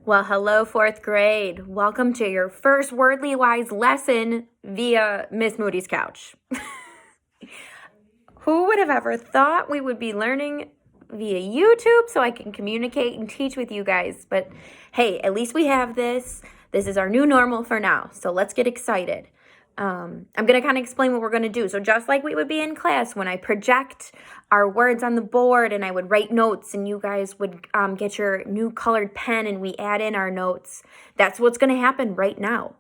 Well, hello, fourth grade. Welcome to your first Wordly Wise lesson via Miss Moody's couch. Who would have ever thought we would be learning via YouTube so I can communicate and teach with you guys? But hey, at least we have this. This is our new normal for now. So let's get excited. I'm going to kind of explain what we're going to do. So just like we would be in class when I project our words on the board and I would write notes and you guys would get your new colored pen and we add in our notes. That's what's going to happen right now.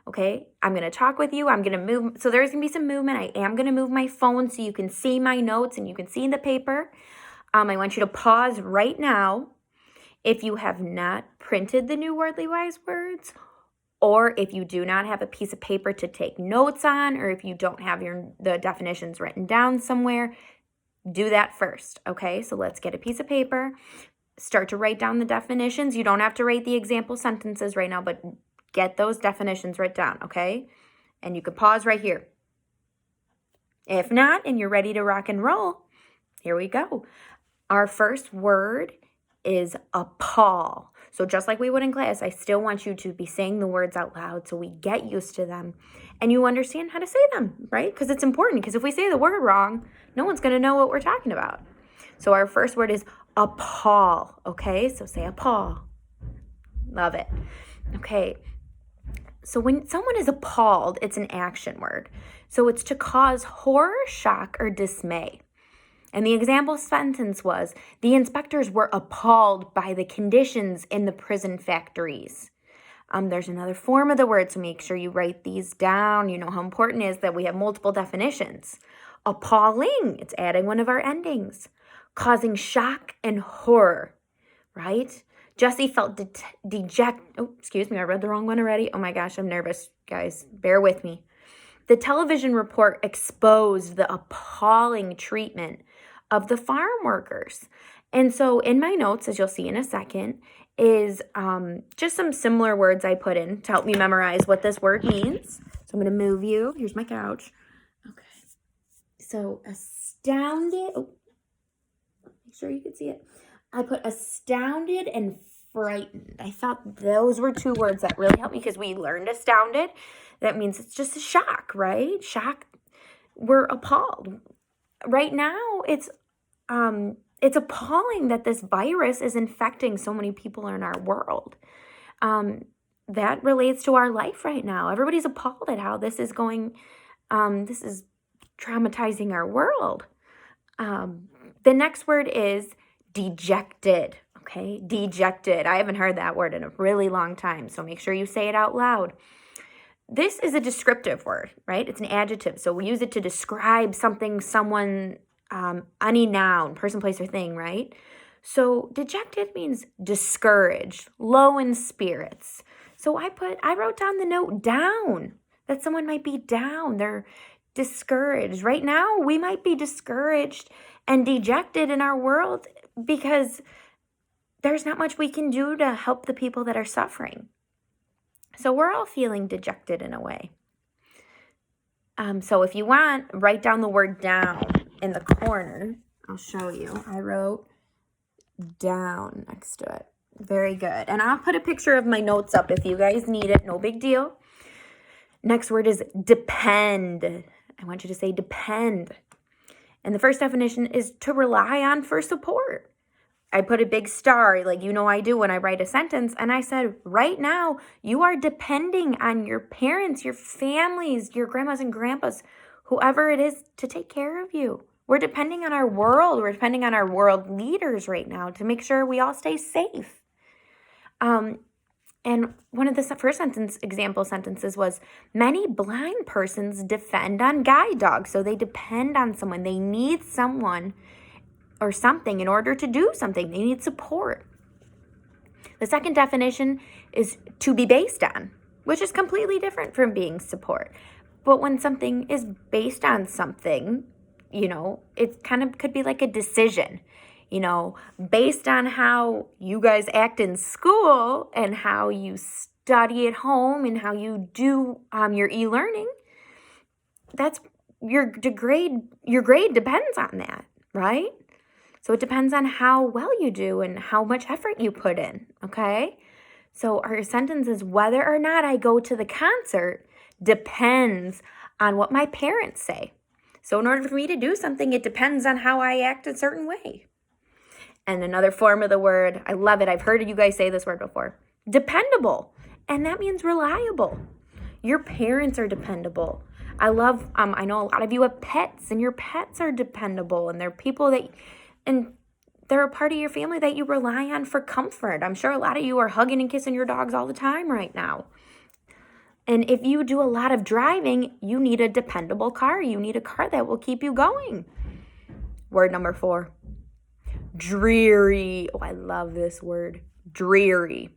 Okay, I'm going to talk with you. I'm going to move. So there's going to be some movement. I am going to move my phone so you can see my notes and you can see the paper. I want you to pause right now if you have not printed the new Wordly Wise words, or if you do not have a piece of paper to take notes on, or if you don't have the definitions written down somewhere, do that first, okay? So let's get a piece of paper, start to write down the definitions. You don't have to write the example sentences right now, but get those definitions written down, okay? And you can pause right here. If not, and you're ready to rock and roll, here we go. Our first word is appall. So just like we would in class, I still want you to be saying the words out loud so we get used to them and you understand how to say them, right? Because it's important, because if we say the word wrong, no one's going to know what we're talking about. So our first word is appall, okay? So say appall. Love it. Okay. So when someone is appalled, it's an action word. So it's to cause horror, shock, or dismay. And the example sentence was, the inspectors were appalled by the conditions in the prison factories. There's another form of the word, so make sure you write these down. You know how important it is that we have multiple definitions. Appalling, it's adding one of our endings. Causing shock and horror, right? Jesse felt dejected. Oh, excuse me, I read the wrong one already. Oh my gosh, I'm nervous. Guys, bear with me. The television report exposed the appalling treatment of the farm workers. And so in my notes, as you'll see in a second, is just some similar words I put in to help me memorize what this word means. So I'm going to move you. Here's my couch. Okay. So astounded. Oh, make sure you can see it. I put astounded and frightened. I thought those were two words that really helped me because we learned astounded. That means it's just a shock, right? Shock. We're appalled. Right now, it's appalling that this virus is infecting so many people in our world. That relates to our life right now. Everybody's appalled at how this is going. This is traumatizing our world. The next word is dejected. Okay, dejected. I haven't heard that word in a really long time, so make sure you say it out loud. This is a descriptive word, right? It's an adjective, so we use it to describe something, someone, any noun, person, place, or thing, right? So dejected means discouraged, low in spirits. So I wrote down the note down, that someone might be down. They're discouraged. Right now, we might be discouraged and dejected in our world because there's not much we can do to help the people that are suffering. So we're all feeling dejected in a way. So if you want, write down the word down in the corner. I'll show you. I wrote down next to it. Very good. And I'll put a picture of my notes up if you guys need it. No big deal. Next word is depend. I want you to say depend. And the first definition is to rely on for support. I put a big star, like you know I do when I write a sentence, and I said, right now, you are depending on your parents, your families, your grandmas and grandpas, whoever it is, to take care of you. We're depending on our world. We're depending on our world leaders right now to make sure we all stay safe. And one of the first example sentences was, many blind persons depend on guide dogs. So they depend on someone. They need someone or something in order to do something. They need support. The second definition is to be based on, which is completely different from being support. But when something is based on something, it kind of could be like a decision, based on how you guys act in school and how you study at home and how you do your e-learning. That's your grade depends on that, right? So it depends on how well you do and how much effort you put in, okay? So our sentence is, whether or not I go to the concert depends on what my parents say. So in order for me to do something, it depends on how I act a certain way. And another form of the word, I love it. I've heard you guys say this word before. Dependable. And that means reliable. Your parents are dependable. I know a lot of you have pets, and your pets are dependable, and they're people and they're a part of your family that you rely on for comfort. I'm sure a lot of you are hugging and kissing your dogs all the time right now. And if you do a lot of driving, you need a dependable car. You need a car that will keep you going. Word number 4, dreary. Oh, I love this word, dreary.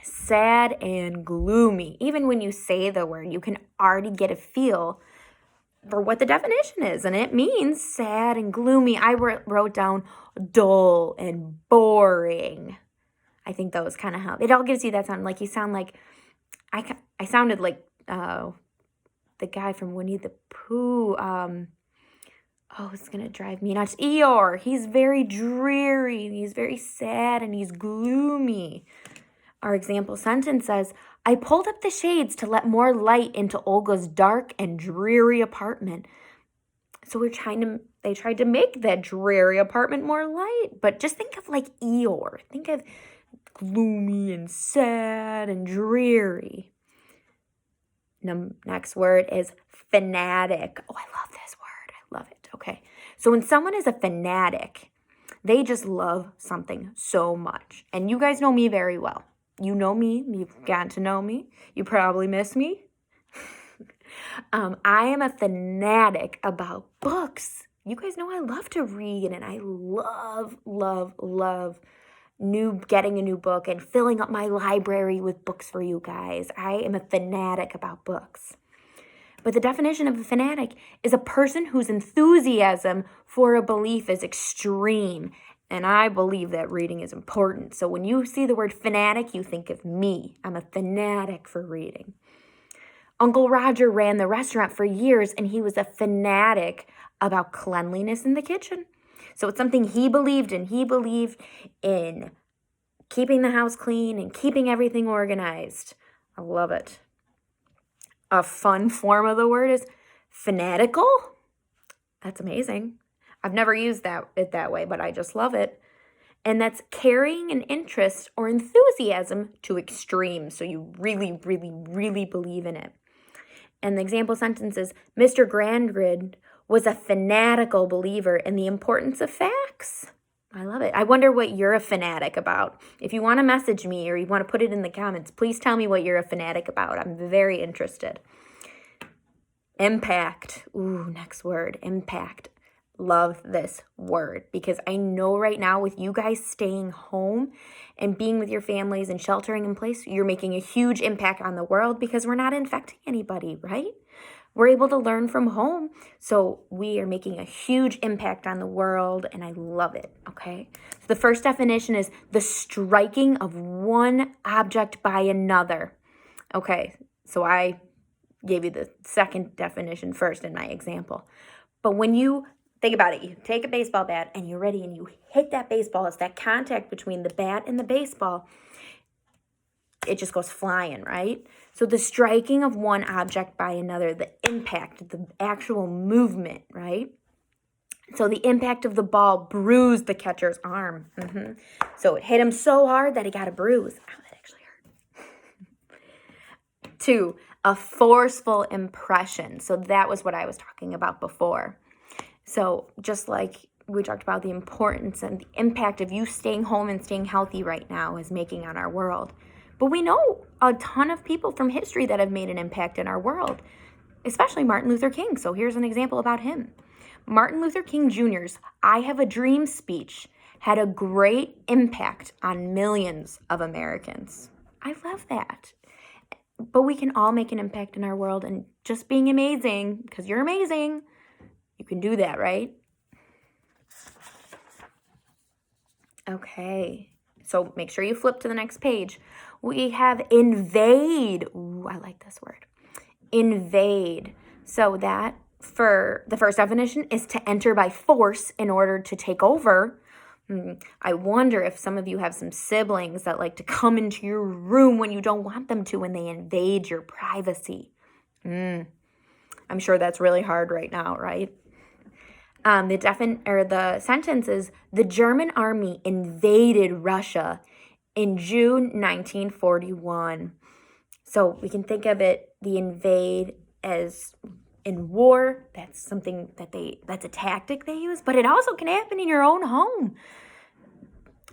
Sad and gloomy. Even when you say the word, you can already get a feel for what the definition is, and it means sad and gloomy. I wrote down dull and boring. I think those kind of help. It all gives you that sound. Like you sound like, I sounded like the guy from Winnie the Pooh. It's going to drive me nuts. Eeyore. He's very dreary. He's very sad, and he's gloomy. Our example sentence says, I pulled up the shades to let more light into Olga's dark and dreary apartment. So they tried to make that dreary apartment more light. But just think of like Eeyore. Think of gloomy and sad and dreary. Next word is fanatic. Oh, I love this word. I love it. Okay. So when someone is a fanatic, they just love something so much. And you guys know me very well. You know me. You've gotten to know me. You probably miss me. I am a fanatic about books. You guys know I love to read, and I love getting a new book and filling up my library with books for you guys. I am a fanatic about books. But the definition of a fanatic is a person whose enthusiasm for a belief is extreme. And I believe that reading is important. So when you see the word fanatic, you think of me. I'm a fanatic for reading. Uncle Roger ran the restaurant for years, and he was a fanatic about cleanliness in the kitchen. So it's something he believed in. He believed in keeping the house clean and keeping everything organized. I love it. A fun form of the word is fanatical. That's amazing. I've never used it that way, but I just love it. And that's carrying an interest or enthusiasm to extreme. So you really, really, really believe in it. And the example sentence is, Mr. Grandrid was a fanatical believer in the importance of facts. I love it. I wonder what you're a fanatic about. If you want to message me or you want to put it in the comments, please tell me what you're a fanatic about. I'm very interested. Impact. Ooh, next word, impact. Love this word because I know right now with you guys staying home and being with your families and sheltering in place, you're making a huge impact on the world because we're not infecting anybody, right? We're able to learn from home. So we are making a huge impact on the world, and I love it, okay? So the first definition is the striking of one object by another. Okay, so I gave you the second definition first in my example. But when you think about it, you take a baseball bat and you're ready and you hit that baseball. It's that contact between the bat and the baseball. It just goes flying, right? So the striking of one object by another, the impact, the actual movement, right? So the impact of the ball bruised the catcher's arm. So it hit him so hard that he got a bruise. Ow, that actually hurt. 2, a forceful impression. So that was what I was talking about before. So just like we talked about the importance and the impact of you staying home and staying healthy right now is making on our world. But we know a ton of people from history that have made an impact in our world, especially Martin Luther King. So here's an example about him. Martin Luther King Jr.'s I Have a Dream speech had a great impact on millions of Americans. I love that. But we can all make an impact in our world, and just being amazing, because you're amazing, you can do that, right? Okay, so make sure you flip to the next page. We have invade. Ooh, I like this word. Invade. So that, for the first definition, is to enter by force in order to take over. I wonder if some of you have some siblings that like to come into your room when you don't want them to, when they invade your privacy. I'm sure that's really hard right now, right? The sentence is, the German army invaded Russia in June 1941. So we can think of it, the invade, as in war. That's something that's a tactic they use, but it also can happen in your own home.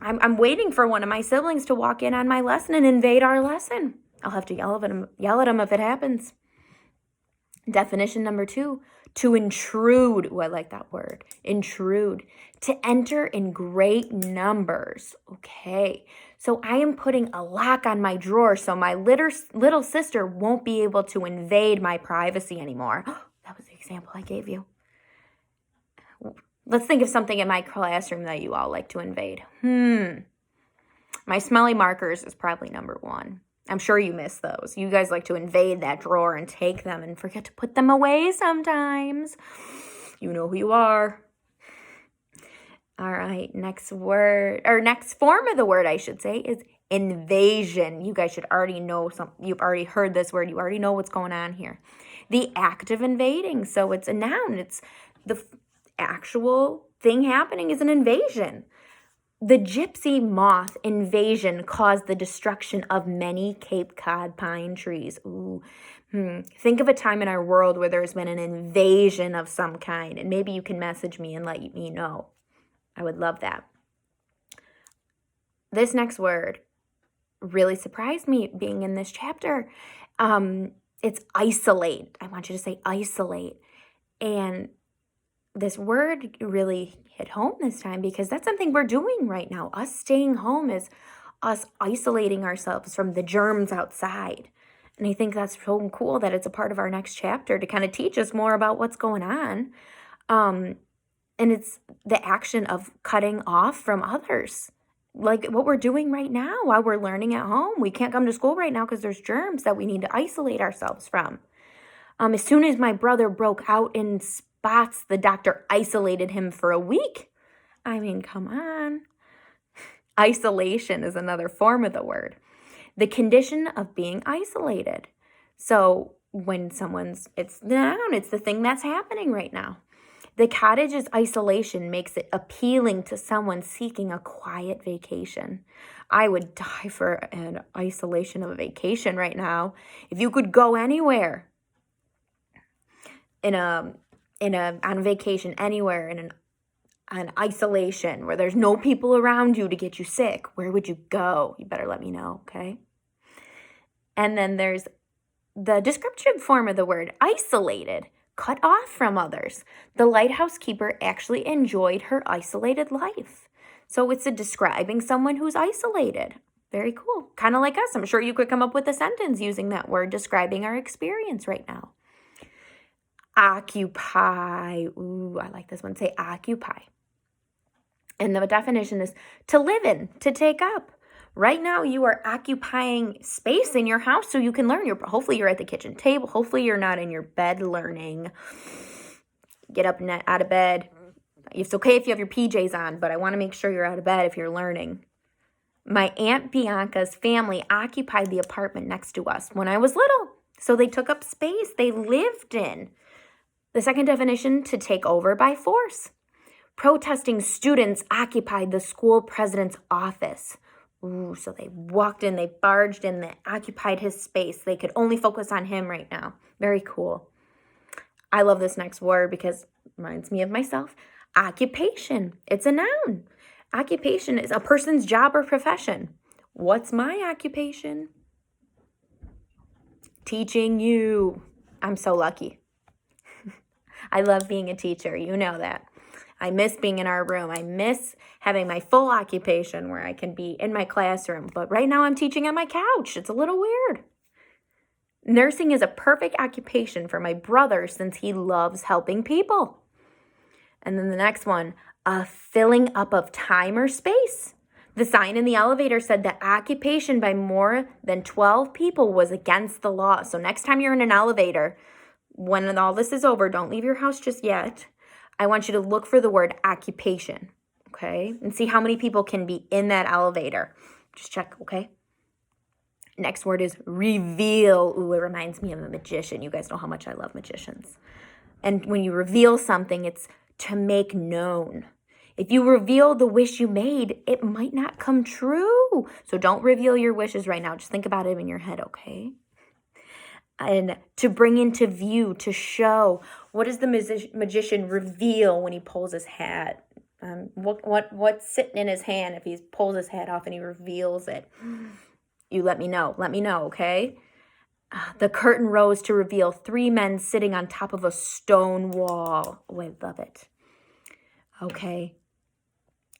I'm waiting for one of my siblings to walk in on my lesson and invade our lesson. I'll have to yell at him if it happens. Definition number 2, to intrude. Oh, I like that word. Intrude. To enter in great numbers. Okay. So I am putting a lock on my drawer so my little sister won't be able to invade my privacy anymore. That was the example I gave you. Let's think of something in my classroom that you all like to invade. My smelly markers is probably number 1. I'm sure you miss those. You guys like to invade that drawer and take them and forget to put them away sometimes. You know who you are. All right, next word, or next form of the word, I should say, is invasion. You guys should already know you've already heard this word. You already know what's going on here. The act of invading. So it's a noun. It's the actual thing happening is an invasion. The gypsy moth invasion caused the destruction of many Cape Cod pine trees. Think of a time in our world where there's been an invasion of some kind, and maybe you can message me and let me know. I would love that. This next word really surprised me being in this chapter. It's isolate. I want you to say isolate. And this word really hit home this time because that's something we're doing right now. Us staying home is us isolating ourselves from the germs outside. And I think that's so cool that it's a part of our next chapter to kind of teach us more about what's going on. And it's the action of cutting off from others. Like what we're doing right now while we're learning at home. We can't come to school right now because there's germs that we need to isolate ourselves from. As soon as my brother broke out in spots, the doctor isolated him for a week. I mean, come on. Isolation is another form of the word. The condition of being isolated. So when it's the noun, it's the thing that's happening right now. The cottage's isolation makes it appealing to someone seeking a quiet vacation. I would die for an isolation of a vacation right now. If you could go anywhere on vacation, anywhere in an isolation where there's no people around you to get you sick, where would you go? You better let me know, okay? And then there's the descriptive form of the word, isolated. Cut off from others. The lighthouse keeper actually enjoyed her isolated life. So it's describing someone who's isolated. Very cool. Kind of like us. I'm sure you could come up with a sentence using that word describing our experience right now. Occupy. Ooh, I like this one. Say occupy. And the definition is to live in, to take up. Right now, you are occupying space in your house so you can learn. Hopefully, you're at the kitchen table. Hopefully, you're not in your bed learning. Get up out of bed. It's okay if you have your PJs on, but I want to make sure you're out of bed if you're learning. My Aunt Bianca's family occupied the apartment next to us when I was little. So they took up space they lived in. The second definition, to take over by force. Protesting students occupied the school president's office. Ooh, so they walked in, they barged in, they occupied his space. They could only focus on him right now. Very cool. I love this next word because it reminds me of myself. Occupation. It's a noun. Occupation is a person's job or profession. What's my occupation? Teaching you. I'm so lucky. I love being a teacher. You know that. I miss being in our room. I miss having my full occupation where I can be in my classroom. But right now I'm teaching on my couch. It's a little weird. Nursing is a perfect occupation for my brother since he loves helping people. And then the next one, a filling up of time or space. The sign in the elevator said that occupation by more than 12 people was against the law. So next time you're in an elevator, when all this is over, don't leave your house just yet. I want you to look for the word occupation, okay? And see how many people can be in that elevator. Just check, okay? Next word is reveal. Ooh, it reminds me of a magician. You guys know how much I love magicians. And when you reveal something, it's to make known. If you reveal the wish you made, it might not come true. So don't reveal your wishes right now. Just think about it in your head, okay? And to bring into view, to show. What does the magician reveal when he pulls his hat? What's sitting in his hand if he pulls his hat off and he reveals it? You let me know. Let me know, okay? The curtain rose to reveal 3 men sitting on top of a stone wall. Oh, I love it. Okay.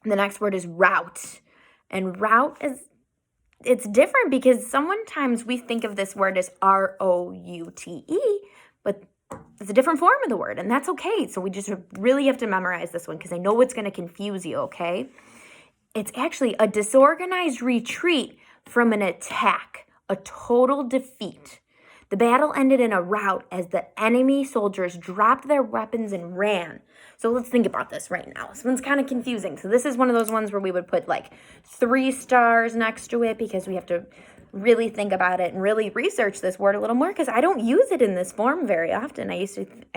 The next word is route. And route it's different because sometimes we think of this word as R-O-U-T-E, but it's a different form of the word, and that's okay. So we just really have to memorize this one because I know it's going to confuse you, okay? It's actually a disorganized retreat from an attack, a total defeat. The battle ended in a rout as the enemy soldiers dropped their weapons and ran. So let's think about this right now. This one's kind of confusing. So this is one of those ones where we would put like 3 stars next to it because we have to really think about it and really research this word a little more because I don't use it in this form very often. I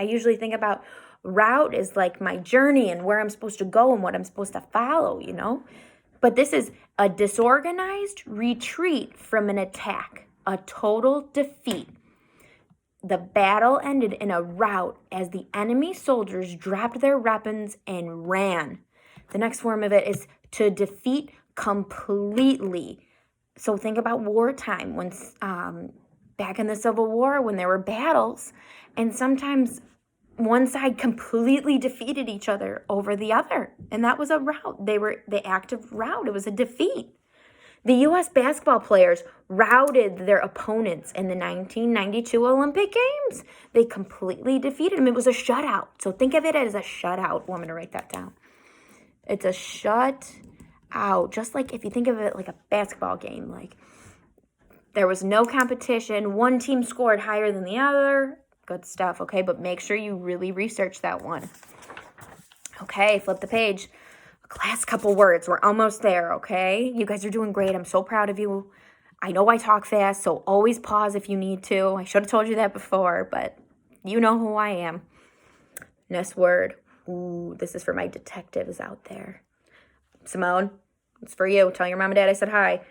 usually think about route as like my journey and where I'm supposed to go and what I'm supposed to follow, you know? But this is a disorganized retreat from an attack, a total defeat. The battle ended in a rout as the enemy soldiers dropped their weapons and ran. The next form of it is to defeat completely. So think about wartime, when back in the Civil War, when there were battles, and sometimes one side completely defeated each other over the other, and that was a rout. They were the active rout. It was a defeat. The U.S. basketball players routed their opponents in the 1992 Olympic Games. They completely defeated them. It was a shutout. So think of it as a shutout. I'm going to write that down. It's a shutout. Just like if you think of it like a basketball game, like there was no competition. One team scored higher than the other. Good stuff, okay? But make sure you really research that one. Okay, flip the page. Last couple words. We're almost there, okay? You guys are doing great. I'm so proud of you. I know I talk fast, so always pause if you need to. I should have told you that before, but you know who I am. Next word. Ooh, this is for my detectives out there. Simone, it's for you. Tell your mom and dad I said hi.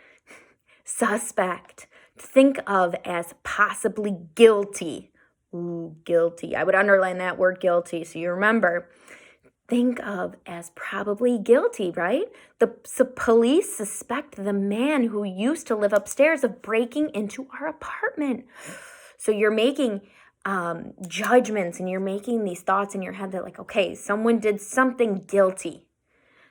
Suspect. Think of as possibly guilty. Ooh, guilty. I would underline that word guilty so you remember. Think of as probably guilty, right? The police suspect the man who used to live upstairs of breaking into our apartment. So you're making judgments and you're making these thoughts in your head that like, okay, someone did something guilty.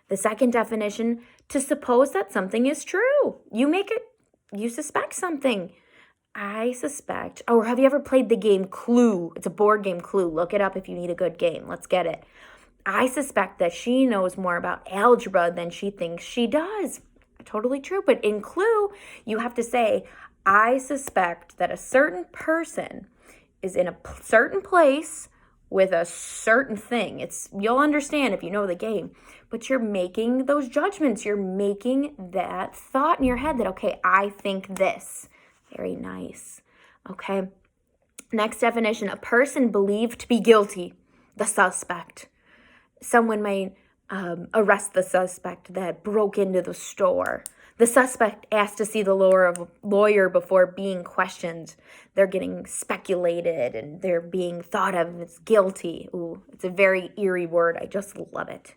The second definition, to suppose that something is true. You suspect something. I suspect, or have you ever played the game Clue? It's a board game, Clue. Look it up if you need a good game. Let's get it. I suspect that she knows more about algebra than she thinks she does. Totally true. But in Clue, you have to say, I suspect that a certain person is in a certain place with a certain thing. You'll understand if you know the game. But you're making those judgments. You're making that thought in your head that, okay, I think this. Very nice. Okay. Next definition, a person believed to be guilty, the suspect. Someone might arrest the suspect that broke into the store. The suspect asked to see the lawyer before being questioned. They're getting speculated and they're being thought of as guilty. Ooh, it's a very eerie word. I just love it.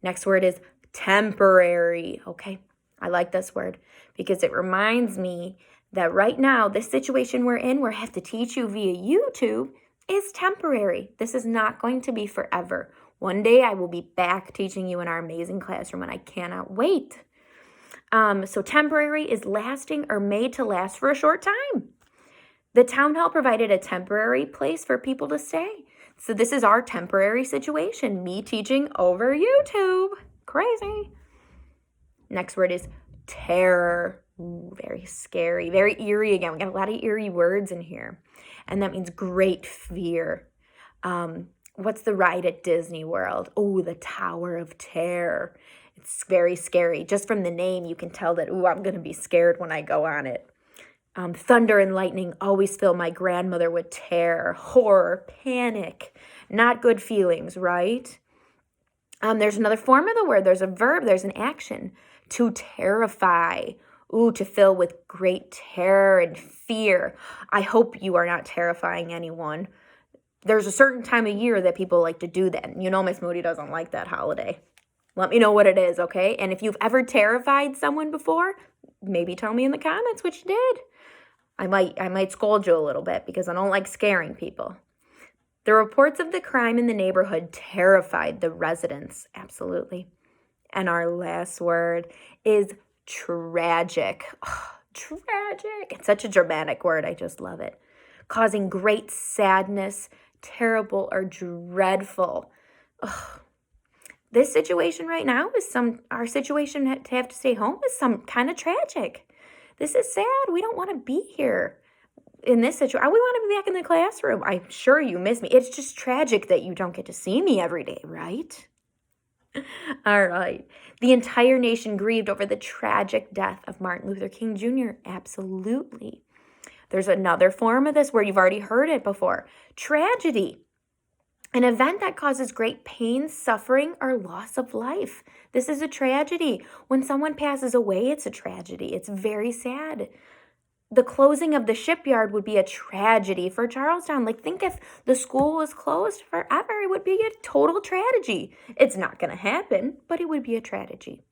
Next word is temporary. Okay, I like this word because it reminds me that right now, this situation we're in, where I have to teach you via YouTube, is temporary. This is not going to be forever. One day I will be back teaching you in our amazing classroom, and I cannot wait. So temporary is lasting or made to last for a short time. The town hall provided a temporary place for people to stay. So this is our temporary situation, me teaching over YouTube. Crazy. Next word is terror. Ooh, very scary, very eerie again. We got a lot of eerie words in here. And that means great fear. What's the ride at Disney World? Oh, the Tower of Terror. It's very scary. Just from the name, you can tell that, ooh, I'm going to be scared when I go on it. Thunder and lightning always fill my grandmother with terror, horror, panic. Not good feelings, right? There's another form of the word. There's a verb. There's an action. To terrify. Ooh, to fill with great terror and fear. I hope you are not terrifying anyone. There's a certain time of year that people like to do that. You know Miss Moody doesn't like that holiday. Let me know what it is, okay? And if you've ever terrified someone before, maybe tell me in the comments what you did. I might scold you a little bit because I don't like scaring people. The reports of the crime in the neighborhood terrified the residents. Absolutely. And our last word is tragic. Oh, tragic. It's such a dramatic word. I just love it. Causing great sadness, terrible or dreadful. Oh, this situation right now is our situation to have to stay home is some kind of tragic. This is sad. We don't want to be here in this situation. We want to be back in the classroom. I'm sure you miss me. It's just tragic that you don't get to see me every day, right? All right. The entire nation grieved over the tragic death of Martin Luther King Jr. Absolutely. There's another form of this where you've already heard it before. Tragedy. An event that causes great pain, suffering, or loss of life. This is a tragedy. When someone passes away, it's a tragedy. It's very sad. The closing of the shipyard would be a tragedy for Charlestown. Like, think if the school was closed forever, it would be a total tragedy. It's not going to happen, but it would be a tragedy.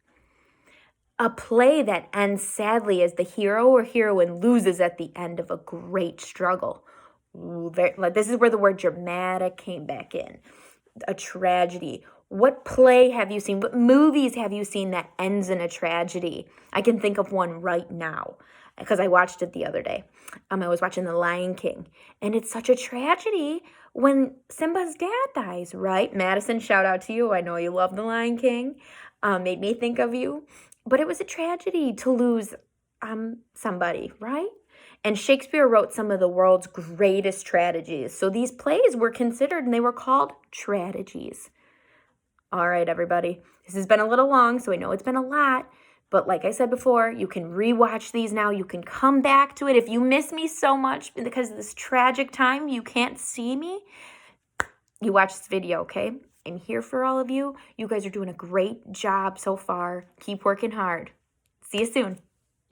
A play that ends sadly as the hero or heroine loses at the end of a great struggle. This is where the word dramatic came back in. A tragedy. What play have you seen? What movies have you seen that ends in a tragedy? I can think of one right now because I watched it the other day. I was watching The Lion King, and it's such a tragedy when Simba's dad dies, right? Madison, shout out to you. I know you love The Lion King. Made me think of you. But it was a tragedy to lose somebody, right? And Shakespeare wrote some of the world's greatest tragedies. So these plays were considered, and they were called tragedies. All right, everybody. This has been a little long, so I know it's been a lot. But like I said before, you can rewatch these now. You can come back to it. If you miss me so much because of this tragic time, you can't see me, you watch this video, okay? I'm here for all of you. You guys are doing a great job so far. Keep working hard. See you soon.